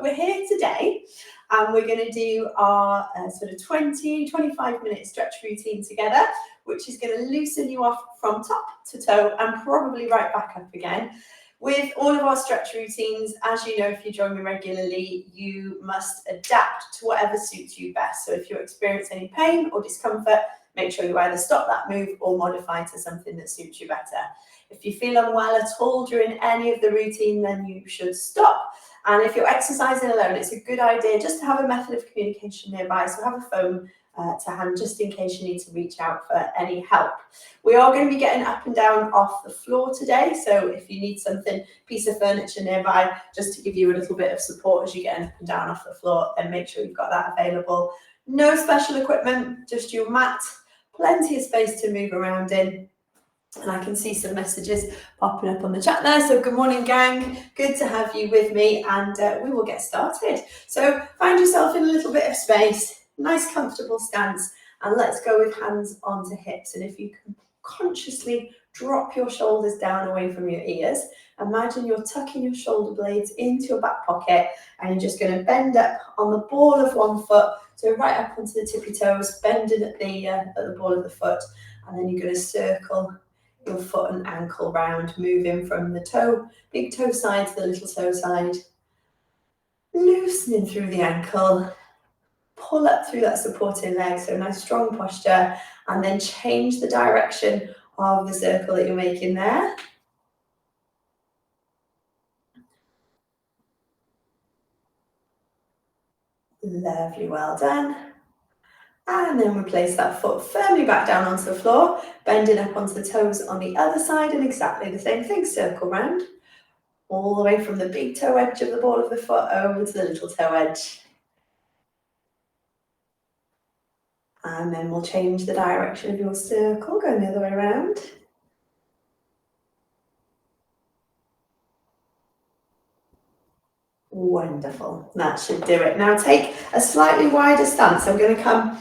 we're here today and we're going to do our sort of 20-25 minute stretch routine together, which is going to loosen you off from top to toe and probably right back up again. With all of our stretch routines, as you know, if you join me regularly, you must adapt to whatever suits you best. So if you experience any pain or discomfort, make sure you either stop that move or modify to something that suits you better. If you feel unwell at all during any of the routine, then you should stop. And if you're exercising alone, it's a good idea just to have a method of communication nearby. So have a phone to hand just in case you need to reach out for any help. We are going to be getting up and down off the floor today. So if you need something, piece of furniture nearby, just to give you a little bit of support as you get up and down off the floor, then make sure you've got that available. No special equipment, just your mat, plenty of space to move around in. And I can see some messages popping up on the chat there. So good morning, gang. Good to have you with me, and we will get started. So find yourself in a little bit of space, nice comfortable stance, and let's go with hands onto hips. And if you can consciously drop your shoulders down away from your ears, imagine you're tucking your shoulder blades into your back pocket, and you're just going to bend up on the ball of one foot, so right up onto the tippy toes, bending at the ball of the foot, and then you're going to circle your foot and ankle round, moving from the big toe side to the little toe side, loosening through the ankle, pull up through that supporting leg, so nice strong posture, and then change the direction of the circle that you're making there. Lovely, well done. And then we place that foot firmly back down onto the floor, bending up onto the toes on the other side, and exactly the same thing, circle round, all the way from the big toe edge of the ball of the foot over to the little toe edge. And then we'll change the direction of your circle, going the other way around. Wonderful, that should do it. Now take a slightly wider stance. I'm going to come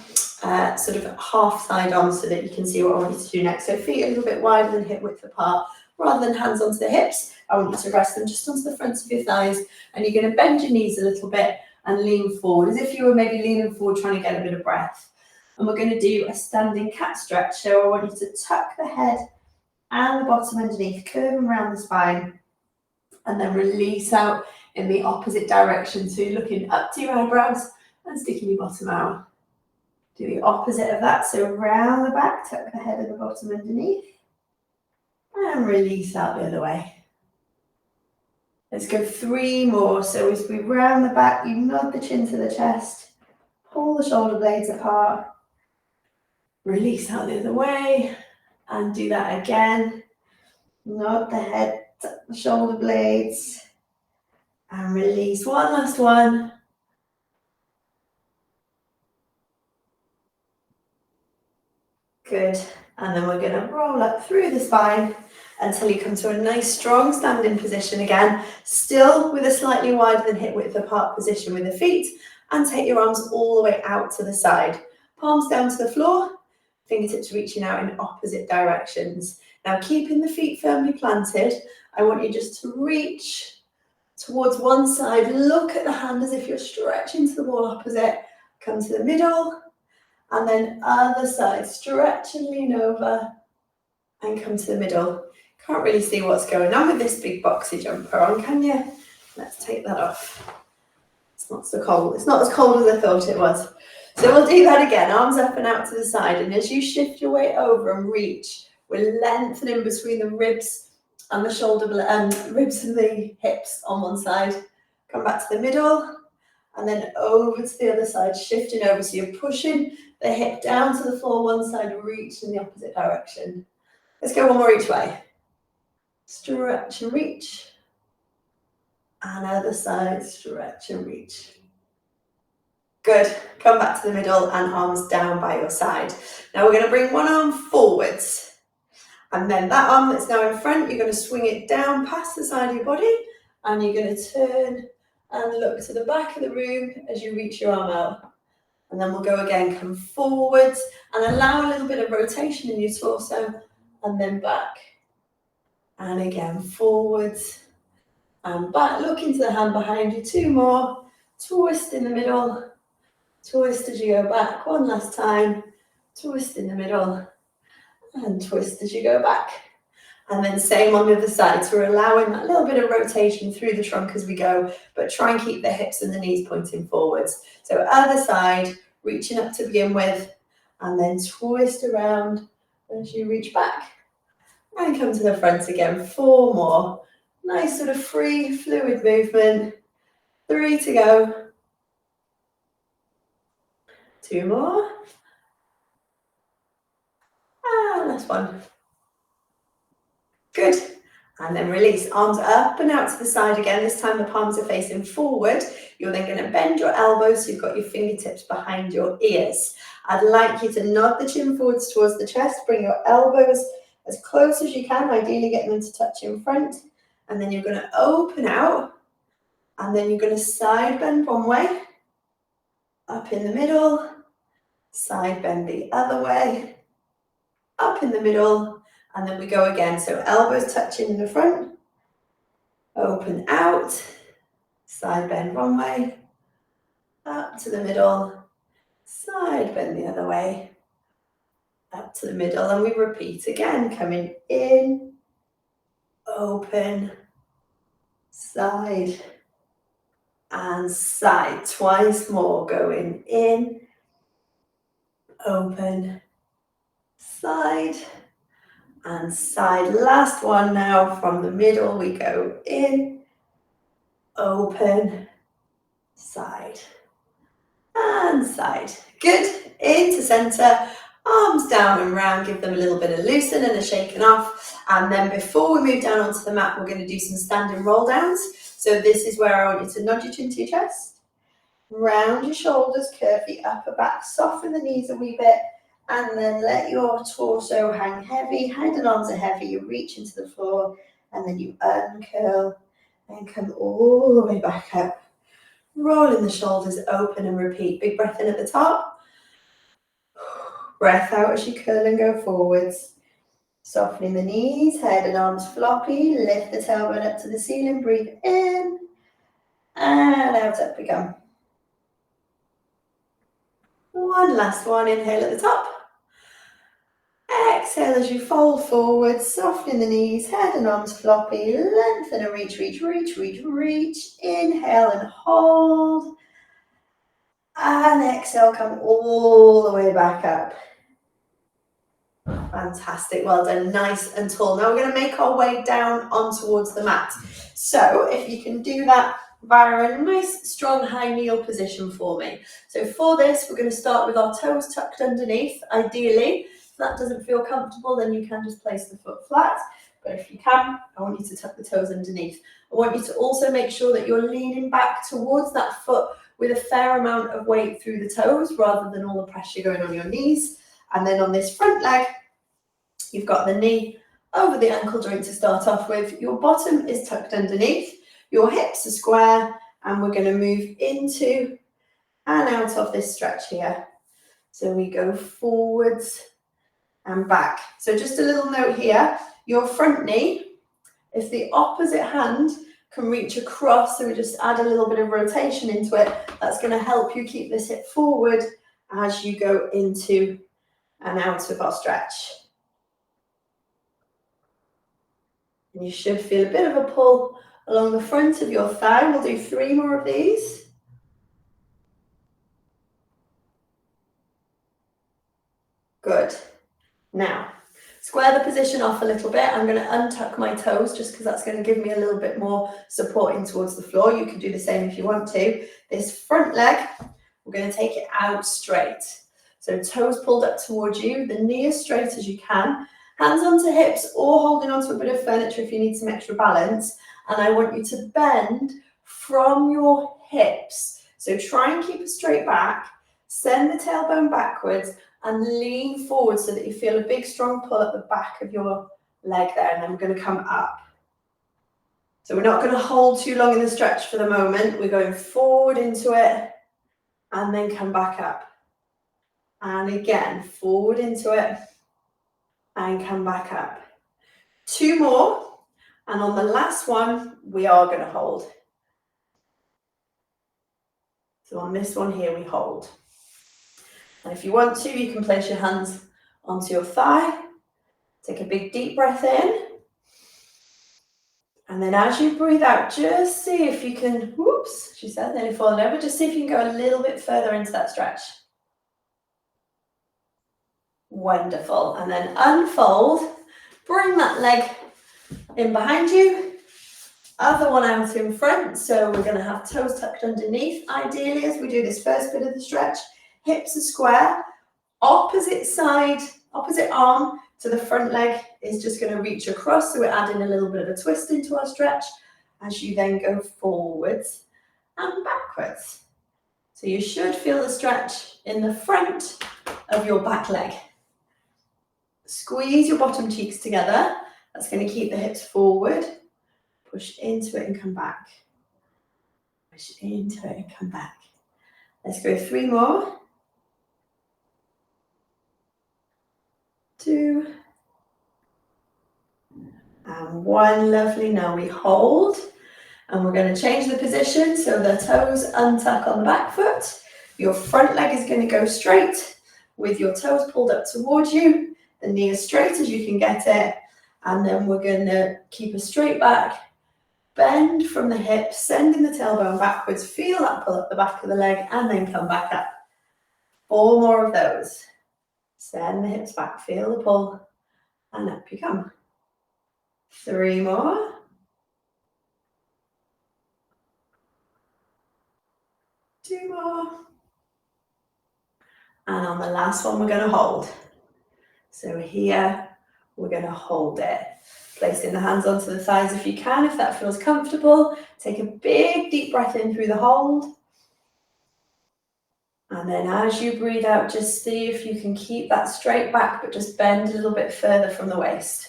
sort of half side on so that you can see what I want you to do next. So feet a little bit wider than hip width apart, rather than hands onto the hips. I want you to rest them just onto the fronts of your thighs, and you're going to bend your knees a little bit and lean forward, as if you were maybe leaning forward trying to get a bit of breath. And we're going to do a standing cat stretch. So I want you to tuck the head and the bottom underneath, curving around the spine, and then release out in the opposite direction. So you're looking up to your eyebrows and sticking your bottom out. Do the opposite of that. So round the back, tuck the head and the bottom underneath, and release out the other way. Let's go 3 more. So as we round the back, you nod the chin to the chest, pull the shoulder blades apart, release out the other way, and do that again. Nod the head, tuck the shoulder blades, and release. One last one. Good. And then we're going to roll up through the spine until you come to a nice strong standing position again, still with a slightly wider than hip width apart position with the feet, and take your arms all the way out to the side. Palms down to the floor, fingertips reaching out in opposite directions. Now keeping the feet firmly planted, I want you just to reach towards one side, look at the hand as if you're stretching to the wall opposite, come to the middle, and then other side, stretch and lean over, and come to the middle. Can't really see what's going on with this big boxy jumper on, can you? Let's take that off. It's not so cold. It's not as cold as I thought it was. So we'll do that again, arms up and out to the side, and as you shift your weight over and reach, we're lengthening between the ribs and the shoulder, ribs and the hips on one side. Come back to the middle, and then over to the other side, shifting over. So you're pushing the hip down to the floor one side, reach in the opposite direction. Let's go one more each way. Stretch and reach. And other side, stretch and reach. Good. Come back to the middle and arms down by your side. Now we're going to bring one arm forwards. And then that arm that's now in front, you're going to swing it down past the side of your body. And you're going to turn and look to the back of the room as you reach your arm out. And then we'll go again, come forwards and allow a little bit of rotation in your torso, and then back. And again, forwards and back. Look into the hand behind you. 2 more. twist in the middle, twist as you go back. One last time, twist in the middle, and twist as you go back. And then same on the other side. So we're allowing that little bit of rotation through the trunk as we go, but try and keep the hips and the knees pointing forwards. So other side, reaching up to begin with, and then twist around as you reach back. And come to the front again. 4 more. Nice sort of free, fluid movement. 3 to go. 2 more. And last one. Good. And then release. Arms up and out to the side again. This time the palms are facing forward. You're then going to bend your elbows so you've got your fingertips behind your ears. I'd like you to nod the chin forwards towards the chest. Bring your elbows as close as you can, ideally getting them to touch in front. And then you're going to open out. And then you're going to side bend one way. Up in the middle. Side bend the other way. Up in the middle. And then we go again. So elbows touching in the front. Open out. Side bend one way. Up to the middle. Side bend the other way. Up to the middle. And we repeat again. Coming in. Open. Side. And side. Twice more. Going in. Open. Side. And side. Last one now. From the middle we go in, open, side, and side. Good. Into center. Arms down and round. Give them a little bit of loosen and a shaking off. And then before we move down onto the mat, we're going to do some standing roll downs. So this is where I want you to nod your chin to your chest. Round your shoulders, curve the upper back, soften the knees a wee bit. And then let your torso hang heavy, head and arms are heavy, you reach into the floor, and then you uncurl and come all the way back up. Rolling the shoulders open and repeat. Big breath in at the top. Breath out as you curl and go forwards. Softening the knees, head and arms floppy, lift the tailbone up to the ceiling, breathe in, and out up we come. One last one, inhale at the top. Exhale as you fold forward, softening the knees, head and arms floppy, lengthen and reach, reach, reach, reach, reach. Inhale and hold. And exhale, come all the way back up. Fantastic, well done, nice and tall. Now we're going to make our way down on towards the mat. So if you can do that via a nice strong high kneel position for me. So for this, we're going to start with our toes tucked underneath, ideally. If that doesn't feel comfortable, then you can just place the foot flat. But if you can, I want you to tuck the toes underneath. I want you to also make sure that you're leaning back towards that foot with a fair amount of weight through the toes rather than all the pressure going on your knees. And then on this front leg, you've got the knee over the ankle joint to start off with. Your bottom is tucked underneath. Your hips are square. And we're going to move into and out of this stretch here. So we go forwards and back. So just a little note here, your front knee, if the opposite hand can reach across, so we just add a little bit of rotation into it, that's going to help you keep this hip forward as you go into and out of our stretch. And you should feel a bit of a pull along the front of your thigh. We'll do 3 more of these. Good. Now, square the position off a little bit. I'm going to untuck my toes just because that's going to give me a little bit more support in towards the floor. You can do the same if you want to. This front leg, we're going to take it out straight. So toes pulled up towards you, the knee as straight as you can, hands onto hips or holding onto a bit of furniture if you need some extra balance. And I want you to bend from your hips. So try and keep a straight back, send the tailbone backwards, and lean forward so that you feel a big strong pull at the back of your leg there, and then we're going to come up. So we're not going to hold too long in the stretch for the moment. We're going forward into it and then come back up. And again, forward into it and come back up. 2 more, and on the last one, we are going to hold. So on this one here, we hold. And if you want to, you can place your hands onto your thigh. Take a big deep breath in. And then as you breathe out, just see if you can, whoops, she said, nearly falling over, just see if you can go a little bit further into that stretch. Wonderful. And then unfold, bring that leg in behind you, other one out in front. So we're going to have toes tucked underneath, ideally, as we do this first bit of the stretch. Hips are square, opposite side, opposite arm to the front leg is just going to reach across, so we're adding a little bit of a twist into our stretch as you then go forwards and backwards. So you should feel the stretch in the front of your back leg. Squeeze your bottom cheeks together. That's going to keep the hips forward. Push into it and come back. Push into it and come back. Let's go 3 more. 2 and 1. Lovely. Now we hold, and we're going to change the position so the toes untuck on the back foot. Your front leg is going to go straight with your toes pulled up towards you, the knee as straight as you can get it, and then we're going to keep a straight back, bend from the hips, sending the tailbone backwards, feel that pull up the back of the leg, and then come back up. 4 more of those. Send the hips back, feel the pull, and up you come. 3 more. 2 more. And on the last one, we're going to hold. So here, we're going to hold it. Placing the hands onto the thighs if you can, if that feels comfortable. Take a big deep breath in through the hold. And then as you breathe out, just see if you can keep that straight back, but just bend a little bit further from the waist.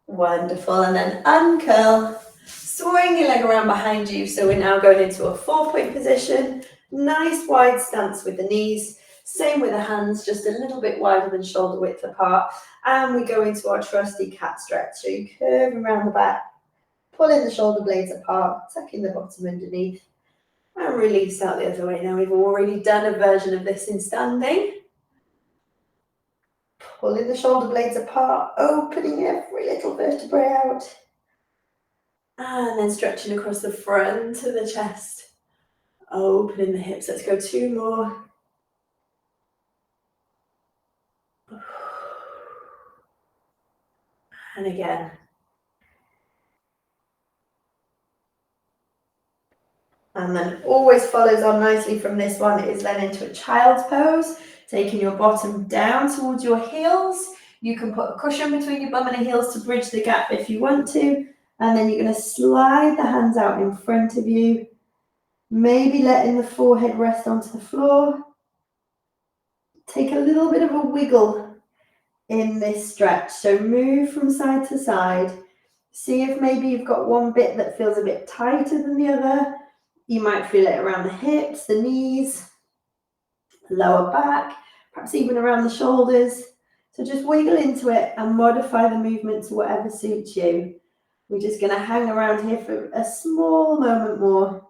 Wonderful. And then uncurl. Swing your leg around behind you. So we're now going into a 4-point position. Nice wide stance with the knees. Same with the hands, just a little bit wider than shoulder width apart. And we go into our trusty cat stretch. So you curve around the back, pulling the shoulder blades apart, tucking the bottom underneath, and release out the other way. Now we've already done a version of this in standing. Pulling the shoulder blades apart, opening every little vertebrae out. And then stretching across the front of the chest, opening the hips. Let's go 2 more. And again. And then always follows on nicely from this one is then into a child's pose, taking your bottom down towards your heels. You can put a cushion between your bum and the heels to bridge the gap if you want to. And then you're going to slide the hands out in front of you, maybe letting the forehead rest onto the floor. Take a little bit of a wiggle in this stretch. So move from side to side. See if maybe you've got one bit that feels a bit tighter than the other. You might feel it around the hips, the knees, the lower back, perhaps even around the shoulders. So just wiggle into it and modify the movement to whatever suits you. We're just going to hang around here for a small moment more.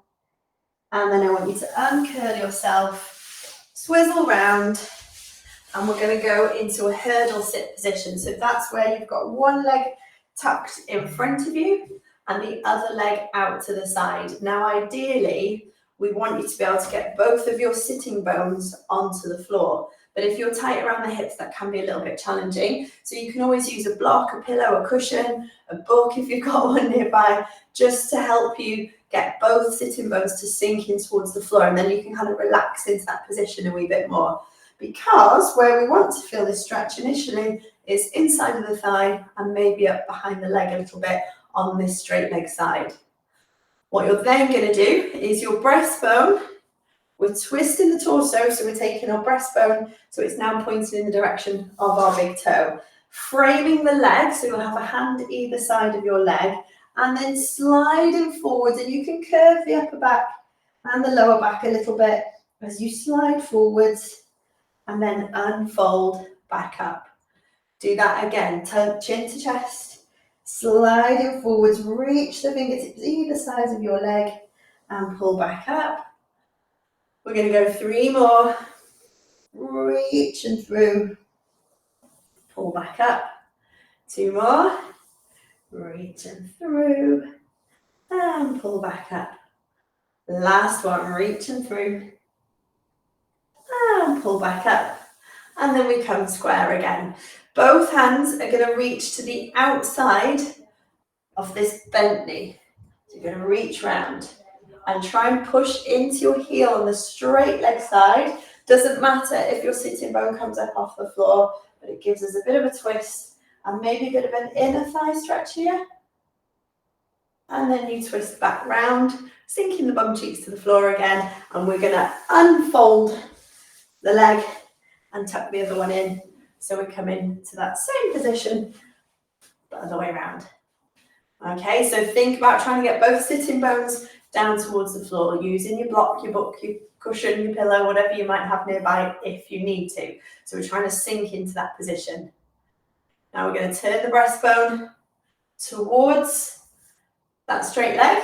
And then I want you to uncurl yourself, swizzle round, and we're going to go into a hurdle sit position. So that's where you've got one leg tucked in front of you and the other leg out to the side. Now, ideally, we want you to be able to get both of your sitting bones onto the floor. But if you're tight around the hips, that can be a little bit challenging. So you can always use a block, a pillow, a cushion, a book if you've got one nearby, just to help you get both sitting bones to sink in towards the floor. And then you can kind of relax into that position a wee bit more. Because where we want to feel this stretch initially is inside of the thigh and maybe up behind the leg a little bit on this straight leg side. What you're then going to do is your breastbone. We're twisting the torso, so we're taking our breastbone, so it's now pointing in the direction of our big toe. Framing the leg, so you'll have a hand either side of your leg, and then sliding forwards, and you can curve the upper back and the lower back a little bit as you slide forwards, and then unfold back up. Do that again, chin to chest, sliding forwards, reach the fingertips either side of your leg, and pull back up. We're going to go 3 more. Reach and through. Pull back up. 2 more. Reach and through. And pull back up. Last one, reach and through. And pull back up. And then we come square again. Both hands are going to reach to the outside of this bent knee. So you're going to reach round and try and push into your heel on the straight leg side. Doesn't matter if your sitting bone comes up off the floor, but it gives us a bit of a twist and maybe a bit of an inner thigh stretch here. And then you twist back round, sinking the bum cheeks to the floor again, and we're going to unfold the leg and tuck the other one in. So we come into that same position, the other way around. Okay, so think about trying to get both sitting bones down towards the floor, using your block, your book, your cushion, your pillow, whatever you might have nearby if you need to. So we're trying to sink into that position. Now we're going to turn the breastbone towards that straight leg.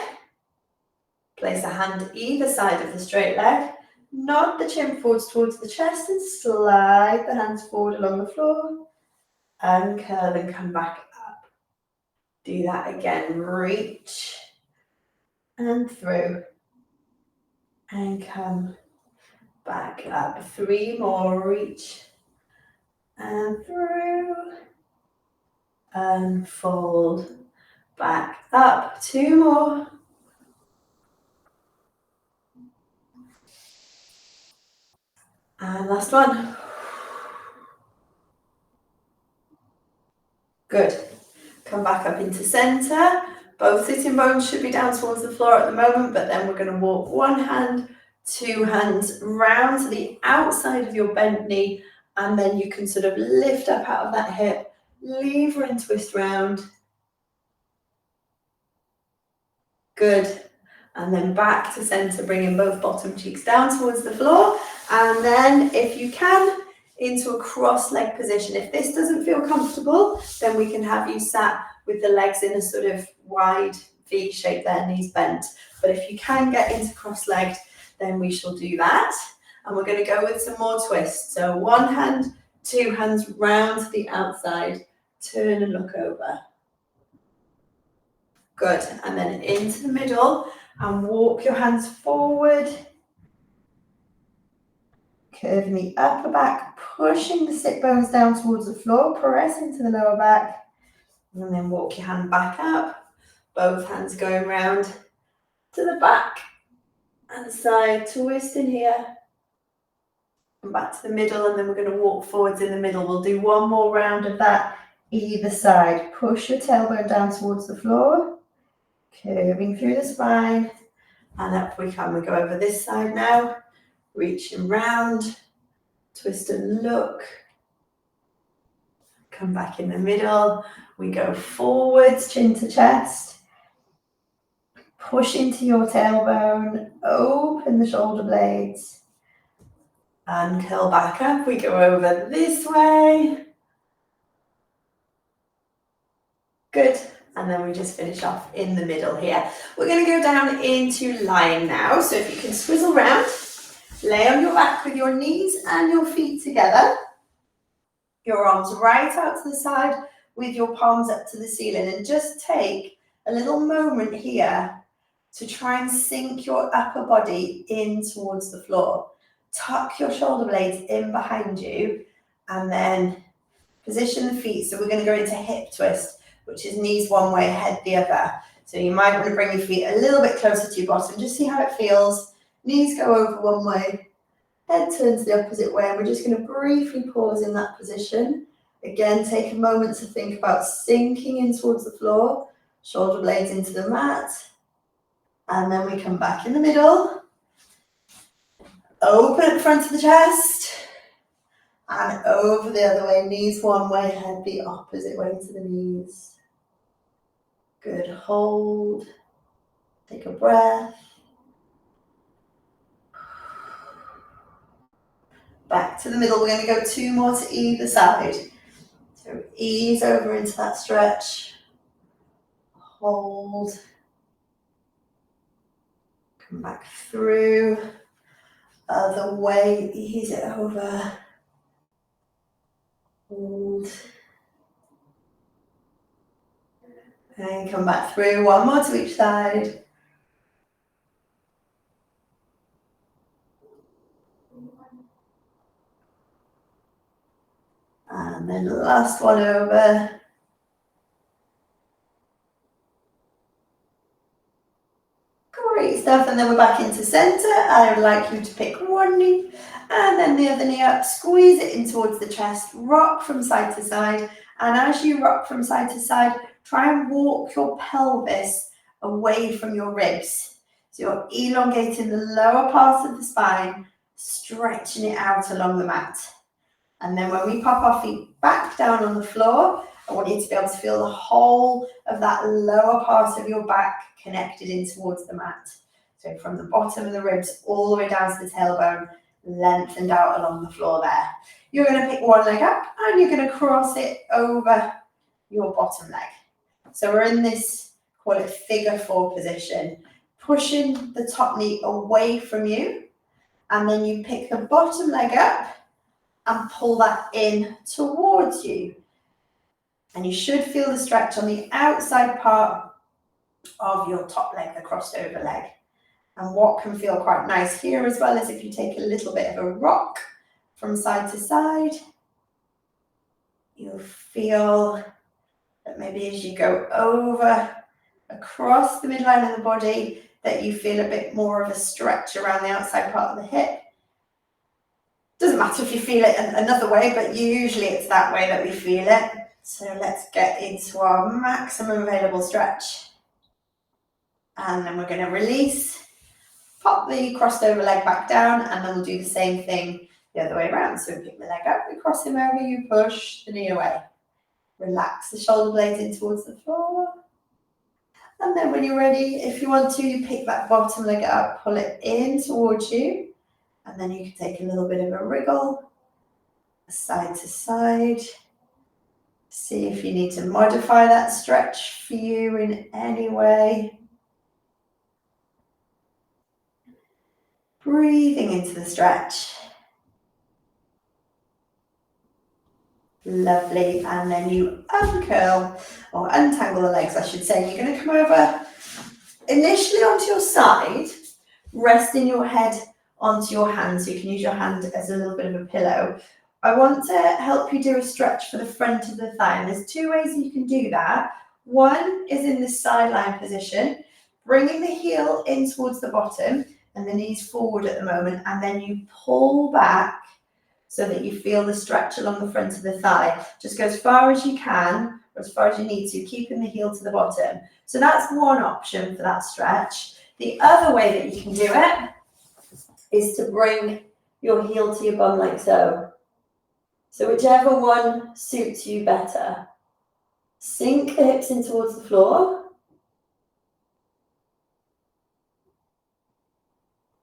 Place a hand either side of the straight leg. Nod the chin forwards towards the chest and slide the hands forward along the floor. Uncurl and come back up. Do that again. Reach and through. And come back up. 3 more. Reach and through. Unfold. Back up. 2 more. And last one. Good. Come back up into center. Both sitting bones should be down towards the floor at the moment, but then we're going to walk 1 hand, 2 hands round to the outside of your bent knee, and then you can sort of lift up out of that hip, lever and twist round. Good. And then back to center, bringing both bottom cheeks down towards the floor. And then if you can, into a cross leg position. If this doesn't feel comfortable, then we can have you sat with the legs in a sort of wide V shape there, knees bent. But if you can get into cross legged, then we shall do that. And we're going to go with some more twists. So 1 hand, 2 hands round to the outside, turn and look over. Good. And then into the middle and walk your hands forward. Curving the upper back, pushing the sit bones down towards the floor, press into the lower back, and then walk your hand back up. Both hands going round to the back and side, twist in here, and back to the middle, and then we're going to walk forwards in the middle. We'll do 1 more round of that either side. Push your tailbone down towards the floor, curving through the spine, and up we come. We go over this side now. Reaching round, twist and look, come back in the middle, we go forwards, chin to chest, push into your tailbone, open the shoulder blades, and curl back up, we go over this way, good, and then we just finish off in the middle here. We're going to go down into lying now, so if you can swizzle round, lay on your back with your knees and your feet together. Your arms right out to the side with your palms up to the ceiling, and just take a little moment here to try and sink your upper body in towards the floor. Tuck your shoulder blades in behind you and then position the feet. So we're going to go into hip twist, which is knees one way, head the other. So you might want to bring your feet a little bit closer to your bottom, just see how it feels. Knees go over one way, head turns the opposite way, and we're just going to briefly pause in that position. Again, take a moment to think about sinking in towards the floor, shoulder blades into the mat, and then we come back in the middle, open at the front of the chest, and over the other way, knees one way, head the opposite way to the knees. Good, hold, take a breath. Back to the middle, we're going to go 2 more to either side. So ease over into that stretch. Hold. Come back through. Other way, ease it over. Hold. And come back through. One more to each side. And then last one over. Great stuff, and then we're back into center. I would like you to pick one knee and then the other knee up, squeeze it in towards the chest, rock from side to side. And as you rock from side to side, try and walk your pelvis away from your ribs. So you're elongating the lower part of the spine, stretching it out along the mat. And then when we pop our feet back down on the floor, I want you to be able to feel the whole of that lower part of your back connected in towards the mat. So from the bottom of the ribs all the way down to the tailbone, lengthened out along the floor there. You're going to pick one leg up and you're going to cross it over your bottom leg. So we're in this, call it figure four position, pushing the top knee away from you, and then you pick the bottom leg up and pull that in towards you. And you should feel the stretch on the outside part of your top leg, the crossed over leg. And what can feel quite nice here as well is if you take a little bit of a rock from side to side, you'll feel that maybe as you go over across the midline of the body, that you feel a bit more of a stretch around the outside part of the hip. Doesn't matter if you feel it another way, but usually it's that way that we feel it. So let's get into our maximum available stretch. And then we're going to release, pop the crossed over leg back down, and then we'll do the same thing the other way around. So we pick the leg up, we cross him over, you push the knee away. Relax the shoulder blades in towards the floor. And then when you're ready, if you want to, you pick that bottom leg up, pull it in towards you. And then you can take a little bit of a wriggle, side to side. See if you need to modify that stretch for you in any way. Breathing into the stretch. Lovely. And then you uncurl or untangle the legs, I should say. You're going to come over initially onto your side, resting your head onto your hand, so you can use your hand as a little bit of a pillow. I want to help you do a stretch for the front of the thigh, and there's two ways you can do that. One is in this sideline position, bringing the heel in towards the bottom and the knees forward at the moment, and then you pull back so that you feel the stretch along the front of the thigh. Just go as far as you can, or as far as you need to, keeping the heel to the bottom. So that's one option for that stretch. The other way that you can do it is to bring your heel to your bum like so. So whichever one suits you better. Sink the hips in towards the floor.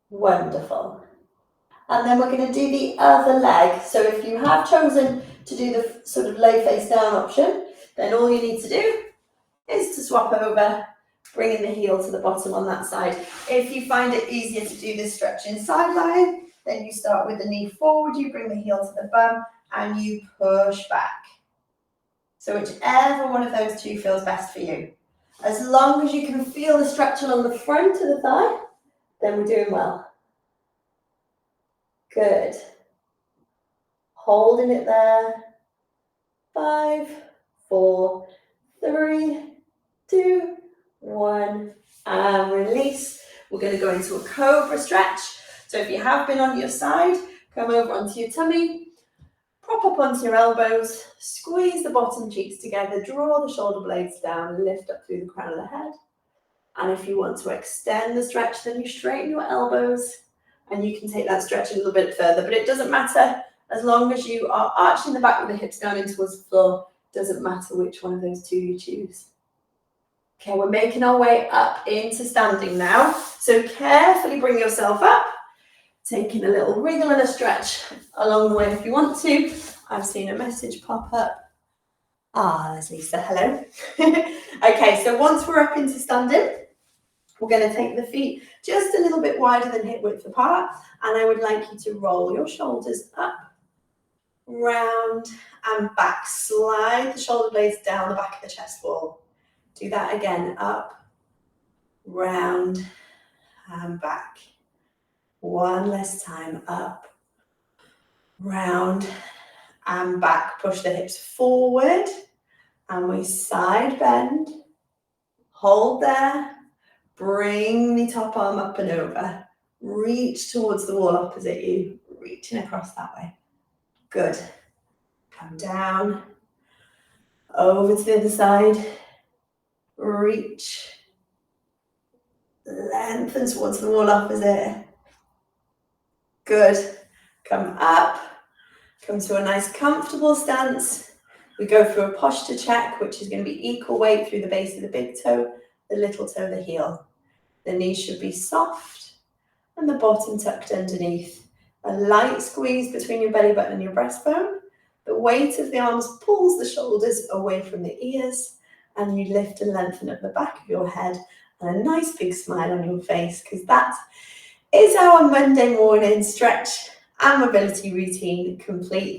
Wonderful. And then we're going to do the other leg. So if you have chosen to do the sort of lay face down option, then all you need to do is to swap over, bringing the heel to the bottom on that side. If you find it easier to do this stretch in sideline, then you start with the knee forward, you bring the heel to the bum, and you push back. So whichever one of those two feels best for you. As long as you can feel the stretch along the front of the thigh, then we're doing well. Good. Holding it there. 5, 4, 3, 2, 1, and release. We're going to go into a cobra stretch. So if you have been on your side, come over onto your tummy, prop up onto your elbows, squeeze the bottom cheeks together, draw the shoulder blades down, lift up through the crown of the head. And if you want to extend the stretch, then you straighten your elbows and you can take that stretch a little bit further, but it doesn't matter as long as you are arching the back with the hips down in towards the floor. Doesn't matter which one of those two you choose. Okay, we're making our way up into standing now. So carefully bring yourself up, taking a little wriggle and a stretch along the way if you want to. I've seen a message pop up. Ah, there's Lisa, hello. Okay, so once we're up into standing, We're going to take the feet just a little bit wider than hip width apart, and I would like you to roll your shoulders up, round and back. Slide the shoulder blades down the back of the chest wall. Do that again, up, round and back. One last time, up, round and back. Push the hips forward and we side bend. Hold there. Bring the top arm up and over. Reach towards the wall opposite you. Reaching across that way. Good. Come down. Over to the other side. Reach. Lengthen towards the wall opposite. Good. Come up. Come to a nice comfortable stance. We go through a posture check, which is going to be equal weight through the base of the big toe, the little toe, the heel. The knees should be soft and the bottom tucked underneath. A light squeeze between your belly button and your breastbone. The weight of the arms pulls the shoulders away from the ears, and you lift and lengthen up the back of your head and a nice big smile on your face, because that is our Monday morning stretch and mobility routine complete.